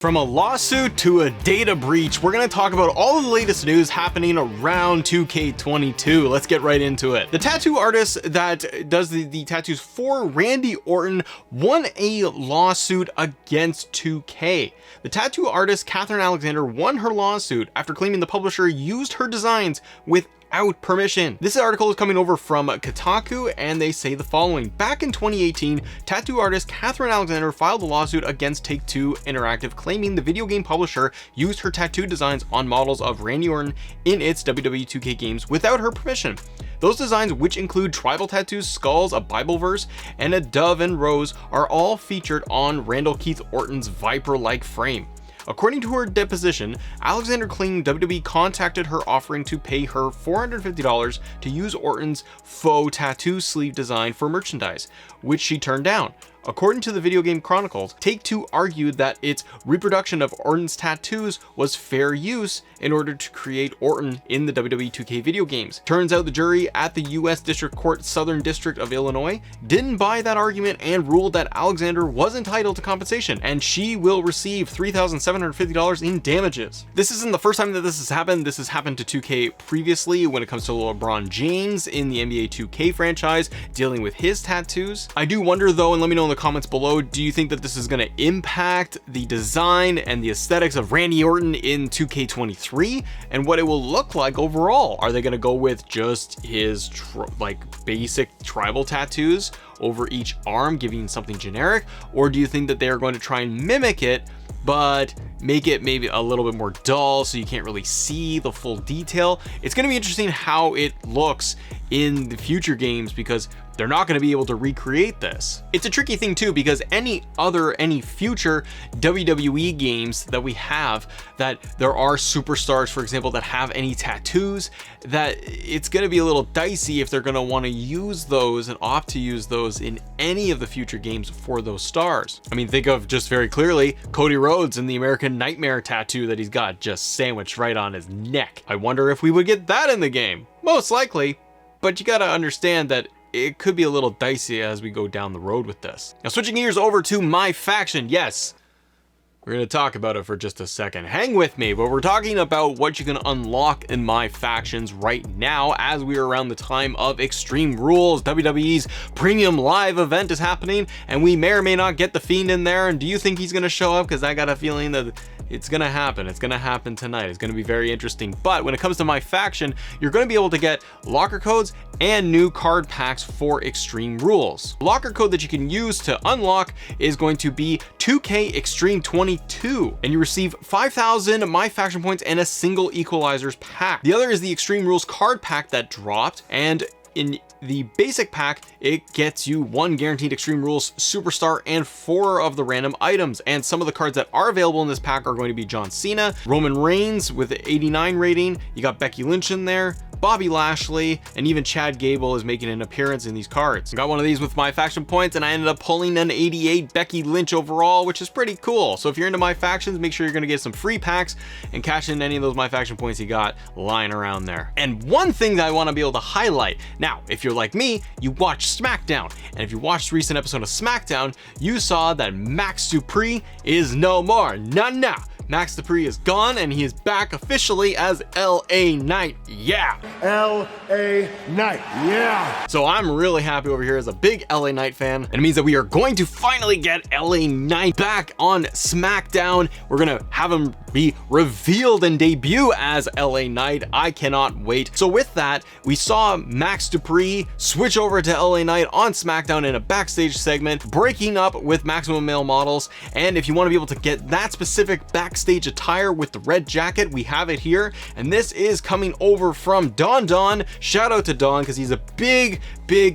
From a lawsuit to a data breach, we're going to talk about all of the latest news happening around 2K22. Let's get right into it. The tattoo artist that does the tattoos for Randy Orton won a lawsuit against 2K. The tattoo artist Catherine Alexander won her lawsuit after claiming the publisher used her designs without permission. This article is coming over from Kotaku, and they say the following. Back in 2018, tattoo artist Catherine Alexander filed a lawsuit against Take-Two Interactive, claiming the video game publisher used her tattoo designs on models of Randy Orton in its WWE 2K games without her permission. Those designs, which include tribal tattoos, skulls, a Bible verse, and a dove and rose, are all featured on Randall Keith Orton's Viper-like frame. According to her deposition, Alexander claimed WWE contacted her offering to pay her $450 to use Orton's faux tattoo sleeve design for merchandise, which she turned down. According to the Video Game Chronicles, Take-Two argued that its reproduction of Orton's tattoos was fair use in order to create Orton in the WWE 2K video games. Turns out the jury at the US District Court Southern District of Illinois didn't buy that argument and ruled that Alexander was entitled to compensation, and she will receive $3,750 in damages. This isn't the first time that this has happened. This has happened to 2K previously when it comes to LeBron James in the NBA 2K franchise dealing with his tattoos. I do wonder though, and let me know in the comments below, do you think that this is going to impact the design and the aesthetics of Randy Orton in 2K23 and what it will look like overall? Are they going to go with just his basic tribal tattoos over each arm, giving something generic, or do you think that they are going to try and mimic it but make it maybe a little bit more dull so you can't really see the full detail? It's going to be interesting how it looks in the future games because they're not going to be able to recreate this. It's a tricky thing too, because any future WWE games that we have, that there are superstars, for example, that have any tattoos, that it's going to be a little dicey if they're going to want to use those and opt to use those in any of the future games for those stars. I mean, think of just very clearly Cody Rhodes and the American Nightmare tattoo that he's got just sandwiched right on his neck. I wonder if we would get that in the game. Most likely, but you got to understand that it could be a little dicey as we go down the road with this. Now, switching gears over to My Faction. Yes, we're going to talk about it for just a second. Hang with me, but we're talking about what you can unlock in My Factions right now as we are around the time of Extreme Rules. WWE's Premium Live event is happening, and we may or may not get The Fiend in there. And do you think he's going to show up? Because I got a feeling that it's going to happen. It's going to happen tonight. It's going to be very interesting. But when it comes to My Faction, you're going to be able to get locker codes and new card packs for Extreme Rules. The locker code that you can use to unlock is going to be 2K Extreme 22, and you receive 5,000 My Faction points and a single Equalizers pack. The other is the Extreme Rules card pack that dropped, and in the basic pack, it gets you 1 guaranteed Extreme Rules superstar and 4 of the random items. And some of the cards that are available in this pack are going to be John Cena, Roman Reigns with an 89 rating. You got Becky Lynch in there, Bobby Lashley, and even Chad Gable is making an appearance in these cards. I got one of these with My Faction points, and I ended up pulling an 88 Becky Lynch overall, which is pretty cool. So if you're into My Factions, make sure you're going to get some free packs and cash in any of those My Faction points you got lying around there. And one thing that I want to be able to highlight, now, if you're like me, you watch SmackDown, and if you watched the recent episode of SmackDown, you saw that Max Dupree is no more. Nah. Max Dupree is gone, and he is back officially as LA Knight. Yeah. LA Knight. Yeah. So I'm really happy over here as a big LA Knight fan. And it means that we are going to finally get LA Knight back on SmackDown. We're going to have him be revealed and debut as LA Knight. I cannot wait. So with that, we saw Max Dupree switch over to LA Knight on SmackDown in a backstage segment, breaking up with Maximum Male Models. And if you want to be able to get that specific backstage attire with the red jacket, we have it here, and this is coming over from Don. Shout out to Don, because he's a big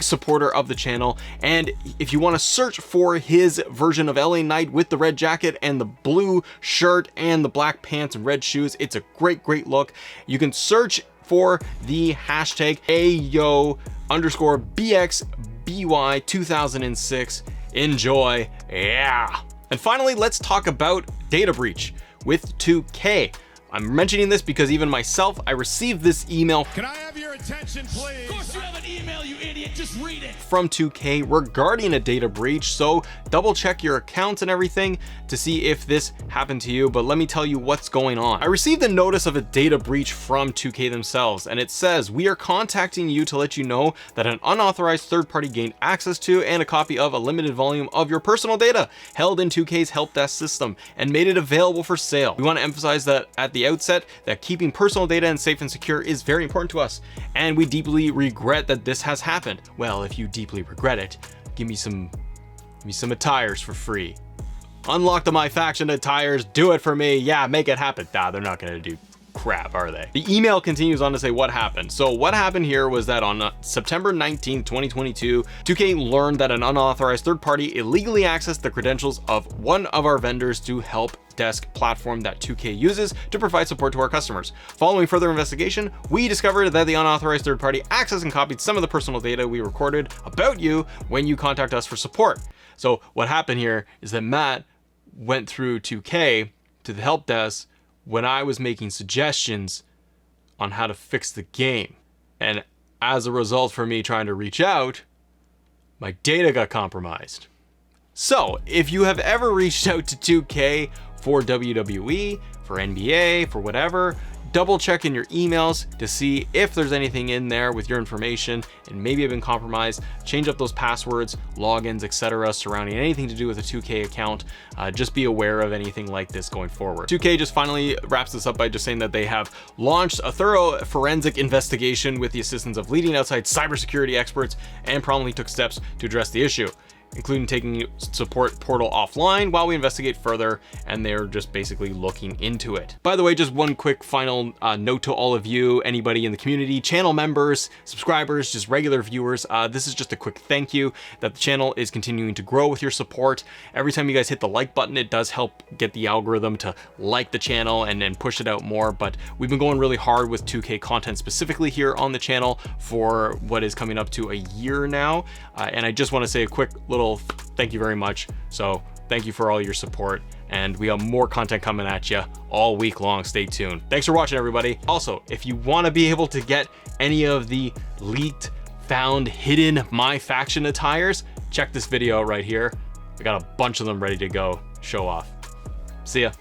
supporter of the channel. And if you want to search for his version of LA Knight with the red jacket and the blue shirt and the black pants and red shoes, it's a great look. You can search for the hashtag AYO_BXBY2006. Enjoy. Yeah. And finally, let's talk about data breach with 2K. I'm mentioning this because even myself, I received this email. Can I have your attention, please? Of course you have an email, you idiot. Just read it. From 2K regarding a data breach. So double check your accounts and everything to see if this happened to you. But let me tell you what's going on. I received a notice of a data breach from 2K themselves, and it says, we are contacting you to let you know that an unauthorized third party gained access to and a copy of a limited volume of your personal data held in 2K's help desk system and made it available for sale. We want to emphasize that at the outset that keeping personal data and safe and secure is very important to us, and we deeply regret that this has happened. Well, if you deeply regret it, give me some attires for free. Unlock the My Faction attires, do it for me. Yeah, make it happen. Nah, they're not gonna do crap, are they? The email continues on to say what happened. So what happened here was that on September 19th, 2022, 2K learned that an unauthorized third party illegally accessed the credentials of one of our vendors to help desk platform that 2K uses to provide support to our customers. Following further investigation, we discovered that the unauthorized third party accessed and copied some of the personal data we recorded about you when you contact us for support. So what happened here is that Matt went through 2K to the help desk when I was making suggestions on how to fix the game. And as a result for me trying to reach out, my data got compromised. So if you have ever reached out to 2K for WWE, for NBA, for whatever, double check in your emails to see if there's anything in there with your information and maybe have been compromised. Change up those passwords, logins, etc. surrounding anything to do with a 2K account. Just be aware of anything like this going forward. 2K just finally wraps this up by just saying that they have launched a thorough forensic investigation with the assistance of leading outside cybersecurity experts and promptly took steps to address the issue, including taking support portal offline while we investigate further, and they're just basically looking into it. By the way, just one quick final note to all of you, anybody in the community, channel members, subscribers, just regular viewers, this is just a quick thank you that the channel is continuing to grow with your support. Every time you guys hit the like button, it does help get the algorithm to like the channel and then push it out more, but we've been going really hard with 2K content specifically here on the channel for what is coming up to a year now, and I just want to say a quick little thank you very much. So thank you for all your support, and we have more content coming at you all week long. Stay tuned. Thanks for watching, everybody. Also, if you want to be able to get any of the leaked, found, hidden My Faction attires, check this video right here. I got a bunch of them ready to go show off. See ya.